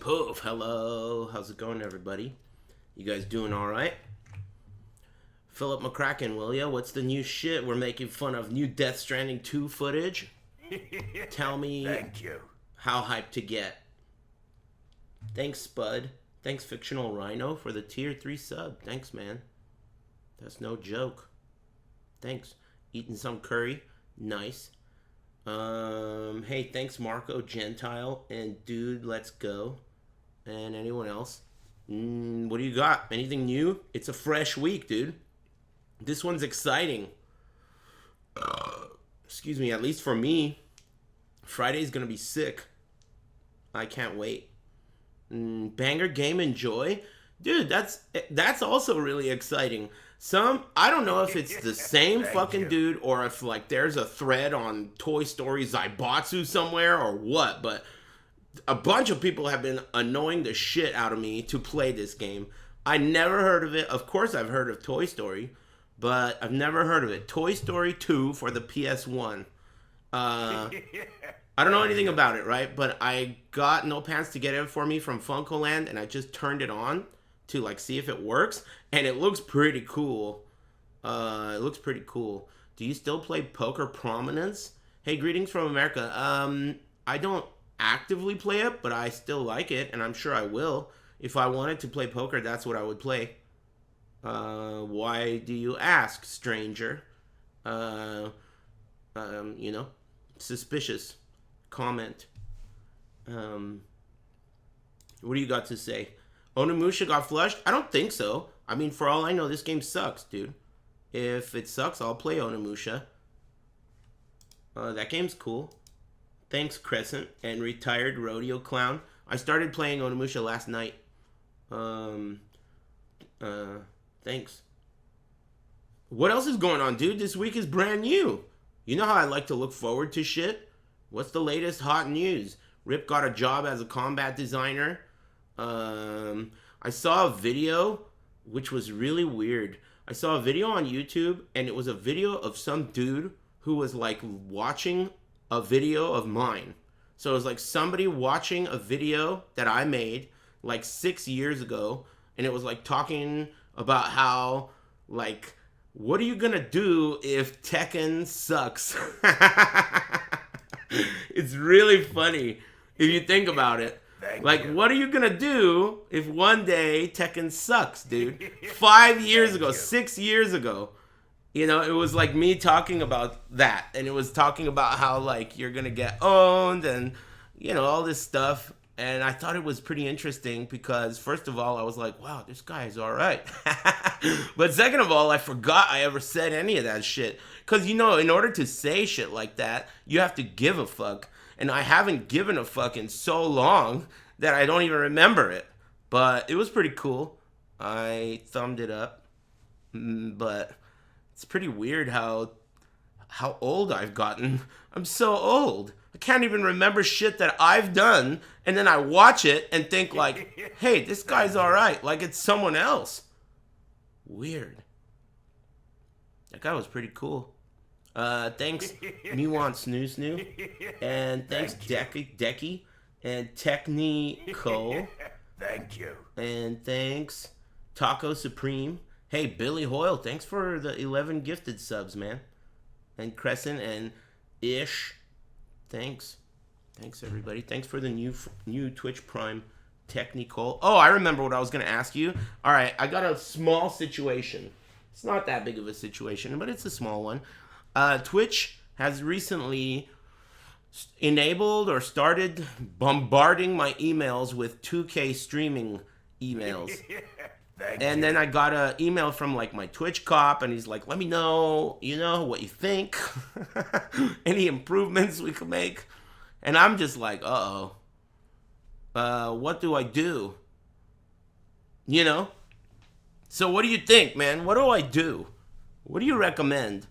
Poof. Hello. How's it going, everybody? You guys doing all right? Philip McCracken, will ya? What's the new shit? We're making fun of new Death Stranding 2 footage. Tell me Thank you. how hyped to get. Thanks, Spud. Thanks, Fictional Rhino, for the tier 3 sub. Thanks, man. That's no joke. Thanks. Eating some curry. Nice. Hey, thanks, Marco Gentile and Dude, Let's Go. And anyone else? What do you got? Anything new? It's a fresh week, dude. This one's exciting. Excuse me, at least for me. Friday's gonna be sick. I can't wait. Banger game enjoy? Dude, that's also really exciting. I don't know if it's the same fucking dude or if like there's a thread on Toy Story Zaibatsu somewhere or what, but a bunch of people have been annoying the shit out of me to play this game. I never heard of it. Of course I've heard of Toy Story, but I've never heard of it. Toy Story 2 for the PS1. I don't know anything about it, right? But I got No Pants to get it for me from Funkoland, and I just turned it on to like see if it works, and it looks pretty cool. It looks pretty cool. Do you still play Poker Prominence? Hey, greetings from America. I don't actively play it, but I still like it, and I'm sure I will. If I wanted to play poker, that's what I would play. Why do you ask, stranger? You know, suspicious comment. What do you got to say? Onimusha got flushed? I don't think so. I mean, for all I know, this game sucks, dude. If it sucks, I'll play Onimusha. That game's cool. Thanks, Crescent and Retired Rodeo Clown. I started playing Onimusha last night. Thanks. What else is going on, dude? This week is brand new. You know how I like to look forward to shit? What's the latest hot news? Rip got a job as a combat designer. I saw a video, which was really weird. I saw a video on YouTube, and it was a video of some dude who was like watching a video of mine. So it was like somebody watching a video that I made like 6 years ago, and it was like talking about how like, what are you gonna do if Tekken sucks? It's really funny if you think about it. What are you gonna do if one day Tekken sucks, dude? 5 years ago, 6 years ago. You know, it was like me talking about that. And it was talking about how, like, you're going to get owned and, you know, all this stuff. And I thought it was pretty interesting because, first of all, I was like, wow, this guy is all right. But second of all, I forgot I ever said any of that shit. Because, you know, in order to say shit like that, you have to give a fuck. And I haven't given a fuck in so long that I don't even remember it. But it was pretty cool. I thumbed it up. But it's pretty weird how old I've gotten. I'm so old. I can't even remember shit that I've done, and then I watch it and think like, hey, this guy's alright, like it's someone else. Weird. That guy was pretty cool. Thanks, Nuance Snoo, and thanks, Decky, and Technico. Thank you. And thanks, Taco Supreme. Hey, Billy Hoyle, thanks for the 11 gifted subs, man. And Crescent and Ish, thanks. Thanks, everybody. Thanks for the new Twitch Prime Technical. Oh, I remember what I was going to ask you. All right, I got a small situation. It's not that big of a situation, but it's a small one. Twitch has recently enabled or started bombarding my emails with 2K streaming emails. And then I got an email from like my Twitch cop, and he's like, let me know, you know, what you think. Any improvements we could make. And I'm just like, uh-oh. What do I do? You know? So what do you think, man? What do I do? What do you recommend?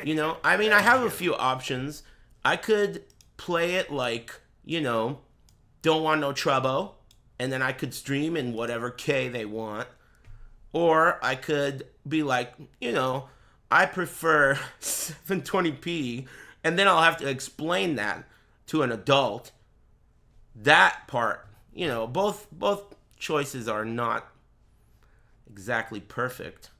You know, I mean, I have a few options. I could play it like, you know, don't want no trouble. And then I could stream in whatever K they want. Or I could be like, you know, I prefer 720p. And then I'll have to explain that to an adult. That part, you know, both choices are not exactly perfect.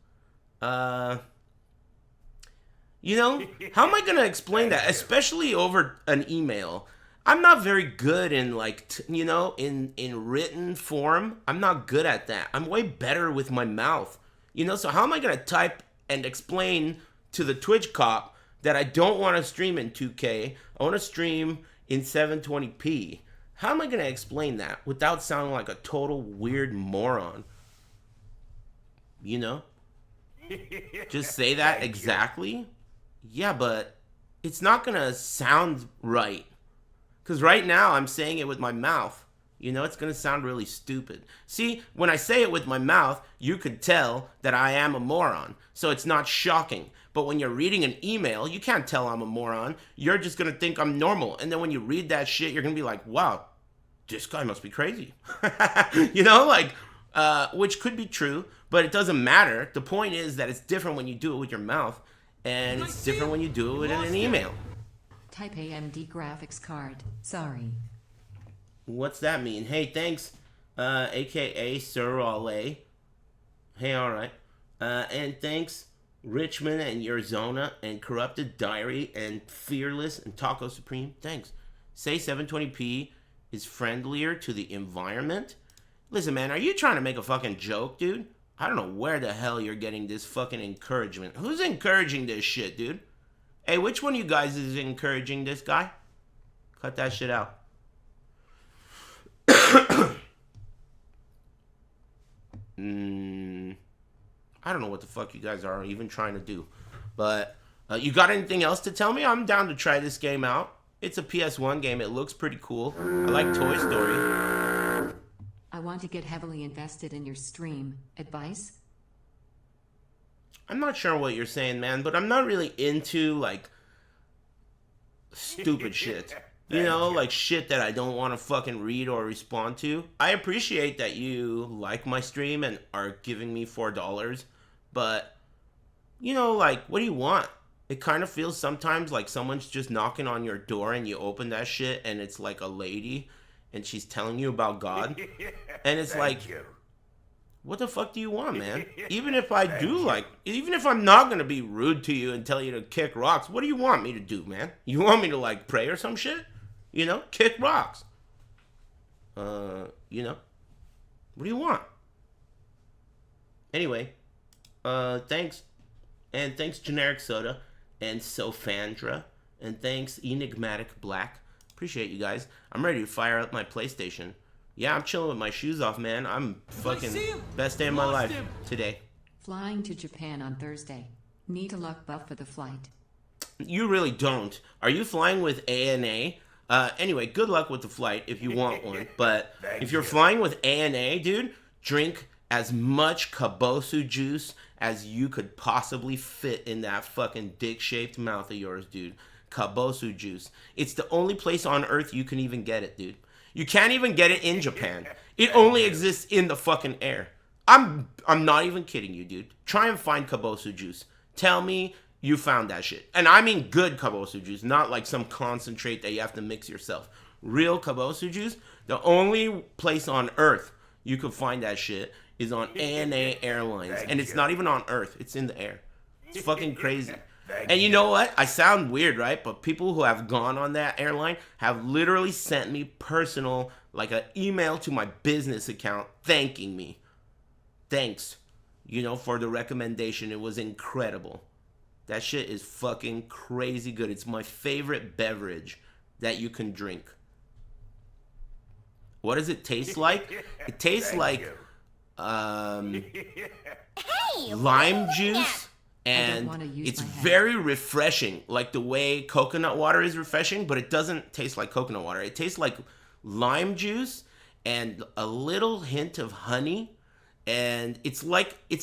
You know, how am I gonna explain that, especially over an email? I'm not very good in like, you know, in written form. I'm not good at that. I'm way better with my mouth. You know, so how am I gonna type and explain to the Twitch cop that I don't want to stream in 2K? I want to stream in 720p. How am I gonna explain that without sounding like a total weird moron? You know? Just say that exactly? Yeah, but it's not gonna sound right. Because right now I'm saying it with my mouth. You know, it's gonna sound really stupid. See, when I say it with my mouth, you could tell that I am a moron. So it's not shocking. But when you're reading an email, you can't tell I'm a moron. You're just gonna think I'm normal. And then when you read that shit, you're gonna be like, wow, this guy must be crazy. You know, like, which could be true, but it doesn't matter. The point is that it's different when you do it with your mouth. And it's different when you do it in an email. Type AMD graphics card. Sorry. What's that mean? Hey, thanks, aka Sir Ole. Hey, alright. And thanks, Richmond and Urzona and Corrupted Diary and Fearless and Taco Supreme. Thanks. Say 720p is friendlier to the environment? Listen, man, are you trying to make a fucking joke, dude? I don't know where the hell you're getting this fucking encouragement. Who's encouraging this shit, dude? Hey, which one of you guys is encouraging this guy? Cut that shit out. I don't know what the fuck you guys are even trying to do. But you got anything else to tell me? I'm down to try this game out. It's a PS1 game. It looks pretty cool. I like Toy Story. I want to get heavily invested in your stream. Advice? I'm not sure what you're saying, man, but I'm not really into, like, stupid shit. You know, like shit that I don't want to fucking read or respond to. I appreciate that you like my stream and are giving me $4, but, you know, like, what do you want? It kind of feels sometimes like someone's just knocking on your door and you open that shit and it's like a lady and she's telling you about God. And it's like, what the fuck do you want, man? Even if I do like, even if I'm not going to be rude to you and tell you to kick rocks, what do you want me to do, man? You want me to like pray or some shit? You know, kick rocks. You know, what do you want? Anyway, thanks. And thanks Generic Soda and Sofandra. And thanks Enigmatic Black. Appreciate you guys. I'm ready to fire up my PlayStation. Yeah, I'm chilling with my shoes off, man. I'm fucking best day of my life today. Flying to Japan on Thursday. Need a luck buff for the flight. You really don't. Are you flying with ANA? Anyway, good luck with the flight if you want one. But if you're flying with ANA, dude, drink as much Kabosu juice as you could possibly fit in that fucking dick-shaped mouth of yours, dude. Kabosu juice. It's the only place on earth you can even get it, dude. You can't even get it in Japan. It only exists in the fucking air. I'm not even kidding you, dude. Try and find Kabosu juice. Tell me you found that shit. And I mean good Kabosu juice, not like some concentrate that you have to mix yourself. Real Kabosu juice, the only place on earth you could find that shit is on ANA Airlines. And it's not even on earth, it's in the air. It's fucking crazy. And you know what? I sound weird, right? But people who have gone on that airline have literally sent me personal, like an email to my business account thanking me. Thanks, you know, for the recommendation. It was incredible. That shit is fucking crazy good. It's my favorite beverage that you can drink. What does it taste like? It tastes like lime juice. And it's very refreshing, like the way coconut water is refreshing, but it doesn't taste like coconut water. It tastes like lime juice and a little hint of honey, and it's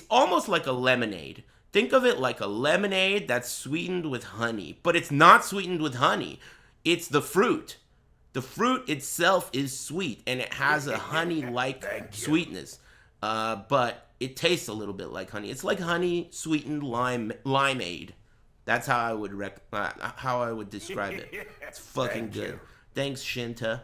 almost like a lemonade. Think of it like a lemonade that's sweetened with honey, but it's not sweetened with honey. It's the fruit. The fruit itself is sweet, and it has a honey-like sweetness, but it tastes a little bit like honey. It's like honey sweetened limeade. That's how I would describe it. It's fucking good. Thanks, Shinta.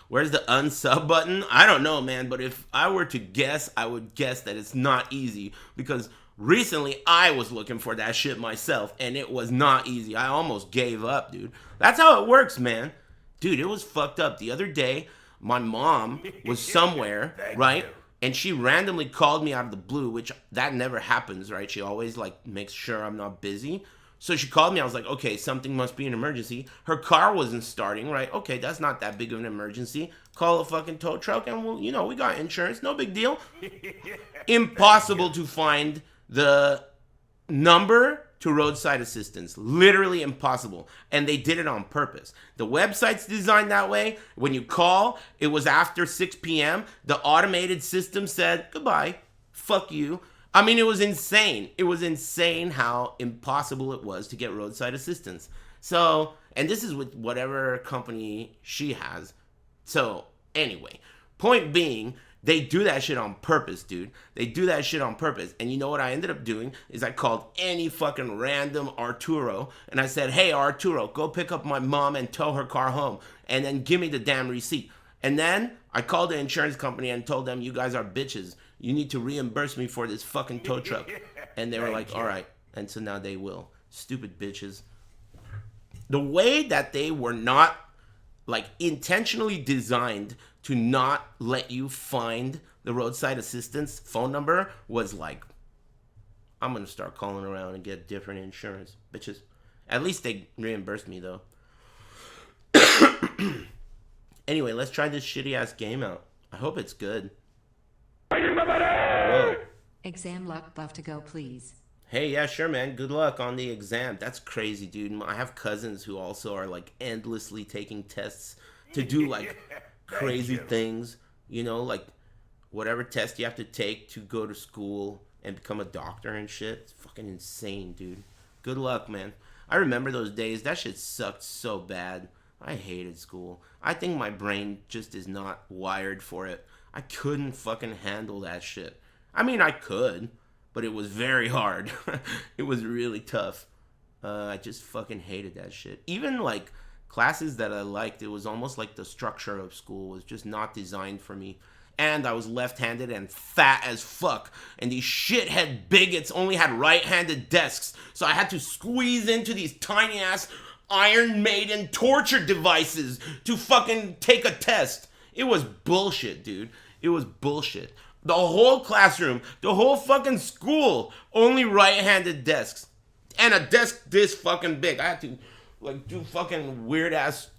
Where's the unsub button? I don't know, man. But if I were to guess, I would guess that it's not easy. Because recently, I was looking for that shit myself. And it was not easy. I almost gave up, dude. That's how it works, man. Dude, it was fucked up. The other day, my mom was somewhere, right? And she randomly called me out of the blue, which that never happens, right? She always, like, makes sure I'm not busy. So she called me. I was like, okay, something must be an emergency. Her car wasn't starting, right? Okay, that's not that big of an emergency. Call a fucking tow truck and, well, you know, we got insurance. No big deal. Impossible to find the number to roadside assistance. Literally impossible. And they did it on purpose. The website's designed that way. When you call, it was after 6 p.m. The automated system said, goodbye. Fuck you. I mean, it was insane. It was insane how impossible it was to get roadside assistance. So, and this is with whatever company she has. So, anyway, point being, they do that shit on purpose, dude. They do that shit on purpose. And you know what I ended up doing is I called any fucking random Arturo and I said, hey, Arturo, go pick up my mom and tow her car home and then give me the damn receipt. And then I called the insurance company and told them, you guys are bitches. You need to reimburse me for this fucking tow truck. And they were like, all right. And so now they will. Stupid bitches. The way that they were not, like, intentionally designed to not let you find the roadside assistance phone number was like, I'm going to start calling around and get different insurance. Bitches. At least they reimbursed me, though. Anyway, let's try this shitty-ass game out. I hope it's good. Whoa. Exam luck buff to go, please. Hey, yeah, sure, man. Good luck on the exam. That's crazy, dude. I have cousins who also are, like, endlessly taking tests to do, like, crazy things. You know, like, whatever test you have to take to go to school and become a doctor and shit. It's fucking insane, dude. Good luck, man. I remember those days. That shit sucked so bad. I hated school. I think my brain just is not wired for it. I couldn't fucking handle that shit. I mean, I could, but it was very hard. It was really tough. I just fucking hated that shit. Even, like, classes that I liked, it was almost like the structure of school was just not designed for me. And I was left-handed and fat as fuck. And these shithead bigots only had right-handed desks. So I had to squeeze into these tiny-ass Iron Maiden torture devices to fucking take a test. It was bullshit, dude. It was bullshit. The whole classroom, the whole fucking school, only right-handed desks. And a desk this fucking big. I had to, like, do fucking weird-ass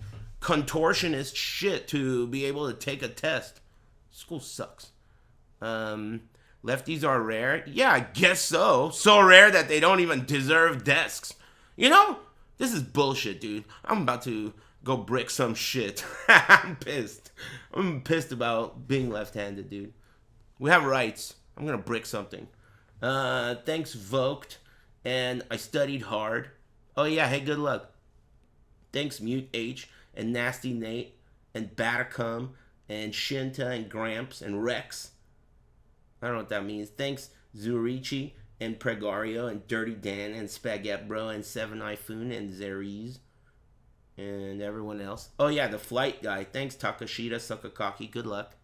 contortionist shit to be able to take a test. School sucks. Lefties are rare? Yeah, I guess so. So rare that they don't even deserve desks. You know? This is bullshit, dude. I'm about to go brick some shit. I'm pissed. I'm pissed about being left-handed, dude. We have rights. I'm gonna brick something. Thanks, Voked. And I studied hard. Oh yeah, hey, good luck. Thanks, Mute H and Nasty Nate and Batacum and Shinta and Gramps and Rex. I don't know what that means. Thanks, Zurichi and Pregario and Dirty Dan and Spaghetti Bro and Seven Ifun and Zeres and everyone else. Oh yeah, the flight guy. Thanks, Takashita Sukakaki. Good luck.